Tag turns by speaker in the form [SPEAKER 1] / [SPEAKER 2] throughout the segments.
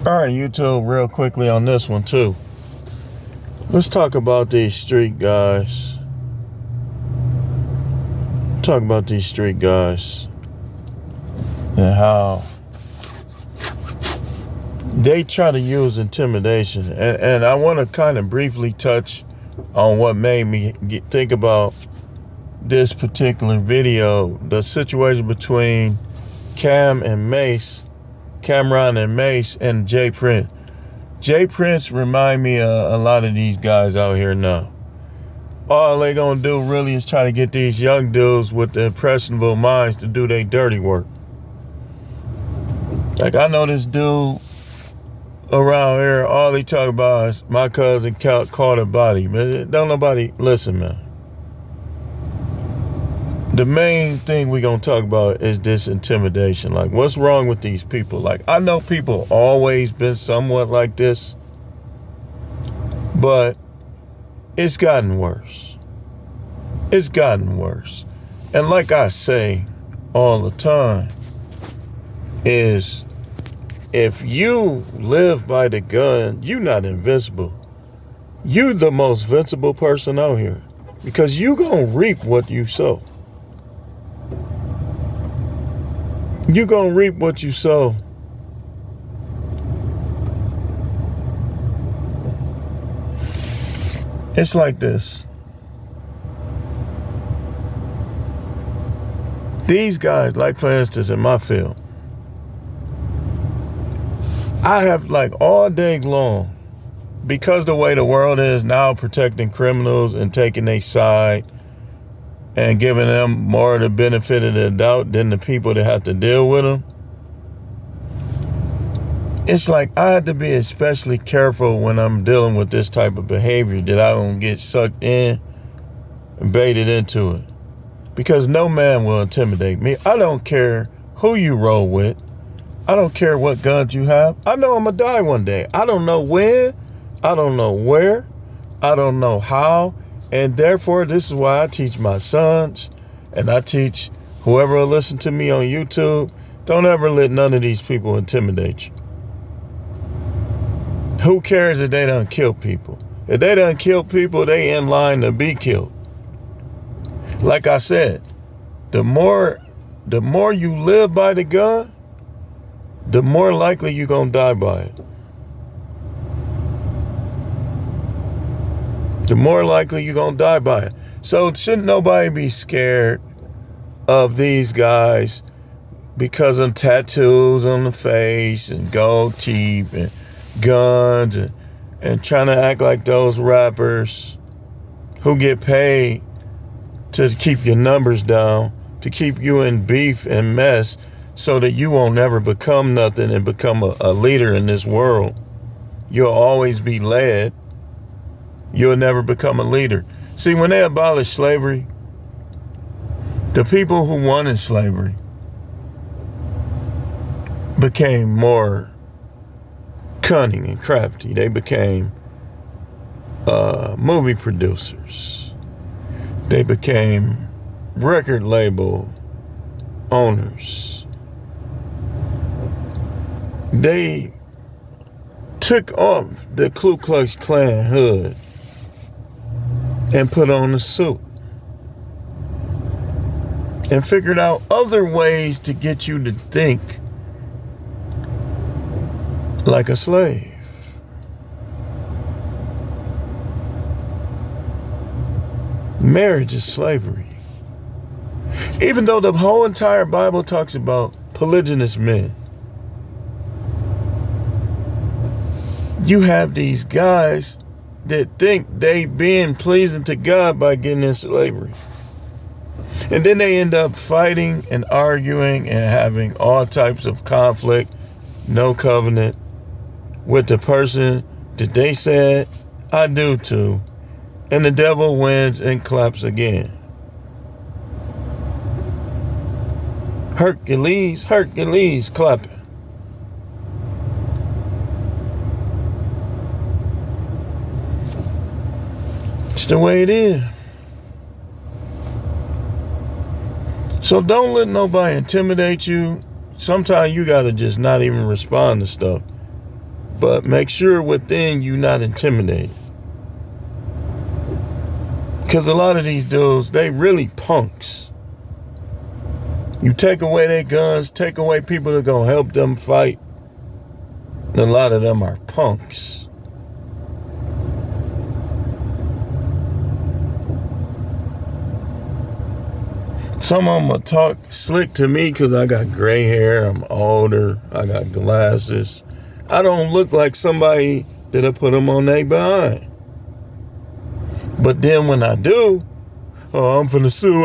[SPEAKER 1] All right, YouTube, real quickly on this one too. Let's talk about these street guys. Talk about these street guys and how they try to use intimidation. And I want to kind of briefly touch on what made me think about this particular video, the situation between Cameron and Mace, and Jay Prince. Jay Prince remind me of a lot of these guys out here now. All they gonna do really is try to get these young dudes with the impressionable minds to do their dirty work. Like, I know this dude around here, all he talk about is my cousin caught a body. Man, don't nobody listen, man. The main thing we gonna talk about is this intimidation. Like, what's wrong with these people? Like, I know people always been somewhat like this, but it's gotten worse. It's gotten worse. And like I say all the time, is if you live by the gun, you're not invincible. You the most invincible person out here, because you gonna reap what you sow. You're going to reap what you sow. It's like this. These guys, like for instance, in my field, I have like all day long, because the way the world is now, protecting criminals and taking their side and giving them more of the benefit of the doubt than the people that have to deal with them. It's like I had to be especially careful when I'm dealing with this type of behavior, that I don't get sucked in and baited into it. Because no man will intimidate me. I don't care who you roll with. I don't care what guns you have. I know I'm gonna die one day. I don't know when. I don't know where. I don't know how. And therefore, this is why I teach my sons, and I teach whoever will listen to me on YouTube, don't ever let none of these people intimidate you. Who cares if they done kill people? If they done kill people, they in line to be killed. Like I said, the more you live by the gun, the more likely you're gonna die by it. The more likely you're going to die by it. So shouldn't nobody be scared of these guys because of tattoos on the face and gold teeth and guns and trying to act like those rappers who get paid to keep your numbers down, to keep you in beef and mess so that you won't never become nothing and become a leader in this world. You'll always be led. You'll never become a leader. See, when they abolished slavery, the people who wanted slavery became more cunning and crafty. They became movie producers. They became record label owners. They took off the Ku Klux Klan hood and put on a suit and figured out other ways to get you to think like a slave. Marriage is slavery. Even though the whole entire Bible talks about polygynous men, you have these guys that think they being pleasing to God by getting in slavery. And then they end up fighting and arguing and having all types of conflict, no covenant with the person that they said, I do to. And the devil wins and claps again. Hercules clapping. It's the way it is. So don't let nobody intimidate you. Sometimes you gotta just not even respond to stuff. But make sure within you not intimidated. Because a lot of these dudes, they really punks. You take away their guns, take away people that are going to help them fight. And a lot of them are punks. Some of them will talk slick to me because I got gray hair, I'm older, I got glasses. I don't look like somebody that'll put them on their behind. But then when I do, oh, I'm finna sue,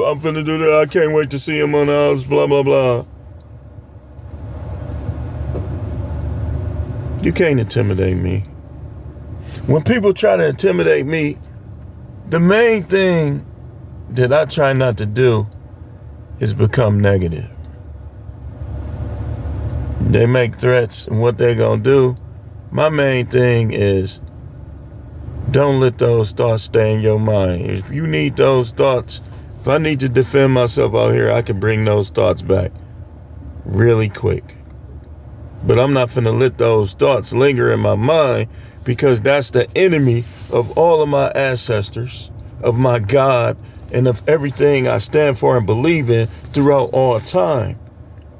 [SPEAKER 1] I'm finna do that, I can't wait to see him on the house, blah, blah, blah. You can't intimidate me. When people try to intimidate me, the main thing that I try not to do is become negative. They make threats and what they're gonna do. My main thing is don't let those thoughts stay in your mind. If you need those thoughts, if I need to defend myself out here, I can bring those thoughts back really quick. But I'm not finna let those thoughts linger in my mind, because that's the enemy of all of my ancestors, of my God, and of everything I stand for and believe in throughout all time,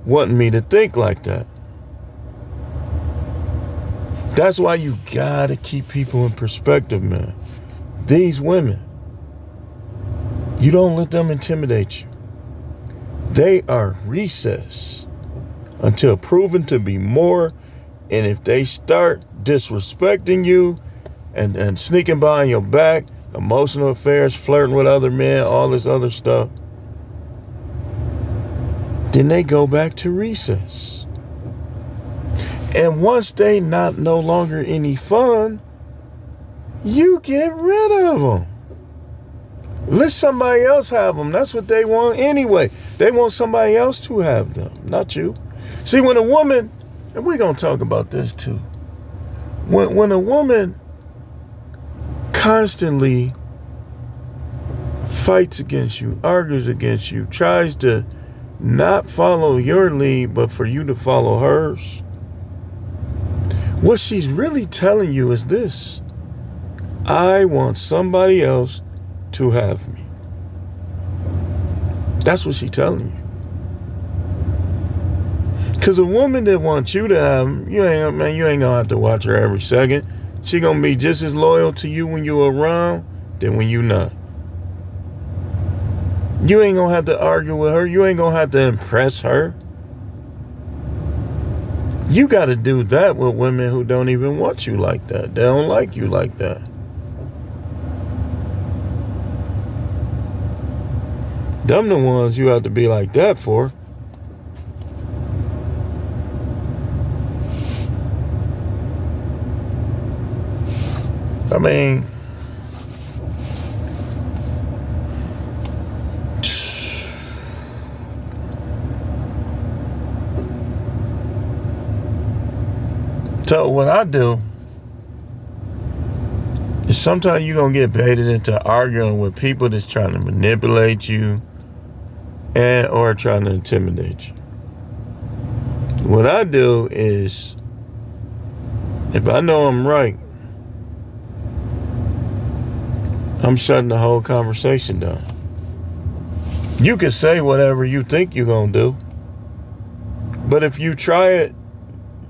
[SPEAKER 1] wanting me to think like that. That's why you gotta keep people in perspective, man. These women, you don't let them intimidate you. They are recess until proven to be more. And if they start disrespecting you and sneaking behind your back, emotional affairs, flirting with other men, all this other stuff, then they go back to recess. And once they no longer any fun, you get rid of them. Let somebody else have them. That's what they want anyway. They want somebody else to have them, not you. See, when a woman, and we're going to talk about this too, when a woman constantly fights against you, argues against you, tries to not follow your lead, but for you to follow hers, what she's really telling you is this: I want somebody else to have me. That's what she's telling you. Because a woman that wants you to have him, you ain't gonna have to watch her every second. She gonna be just as loyal to you when you're around than when you not. You ain't gonna have to argue with her. You ain't gonna have to impress her. You gotta do that with women who don't even want you like that. They don't like you like that. Them the ones you have to be like that for. I mean, so what I do is sometimes you're going to get baited into arguing with people that's trying to manipulate you and or trying to intimidate you. What I do is, if I know I'm right, I'm shutting the whole conversation down. You can say whatever you think you're going to do, but if you try it,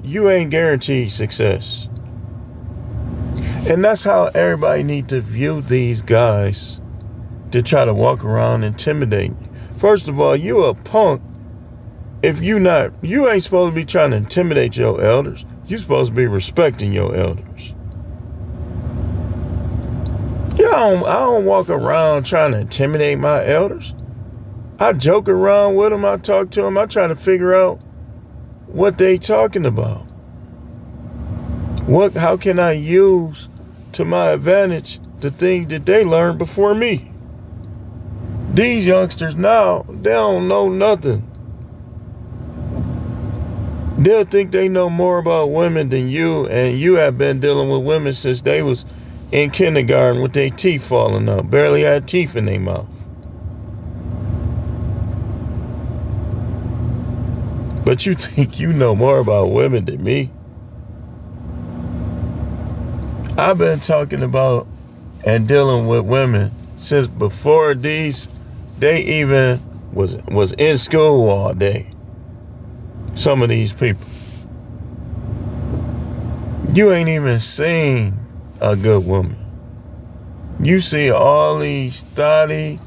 [SPEAKER 1] you ain't guaranteed success. And that's how everybody needs to view these guys that try to walk around intimidating you. First of all, you a punk if you ain't supposed to be trying to intimidate your elders. You're supposed to be respecting your elders. I don't walk around trying to intimidate my elders. I joke around with them. I talk to them. I try to figure out what they talking about. How can I use to my advantage the thing that they learned before me? These youngsters now, they don't know nothing. They'll think they know more about women than you, and you have been dealing with women since they was in kindergarten with their teeth falling out, barely had teeth in their mouth. But you think you know more about women than me? I've been talking about and dealing with women since before they even was in school all day. Some of these people. You ain't even seen a good woman. You see all these thotty,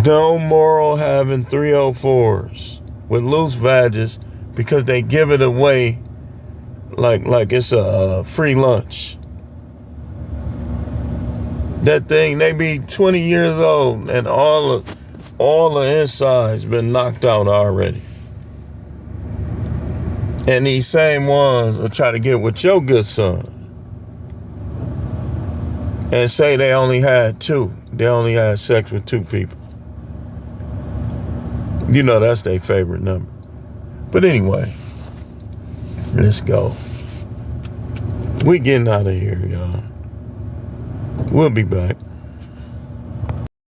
[SPEAKER 1] no moral having 304s with loose vages because they give it away like it's a free lunch. That thing, they be 20 years old and all the insides been knocked out already. And these same ones will try to get with your good son and say they only had two. They only had sex with two people. You know that's their favorite number. But anyway, let's go. We getting out of here, y'all. We'll be back.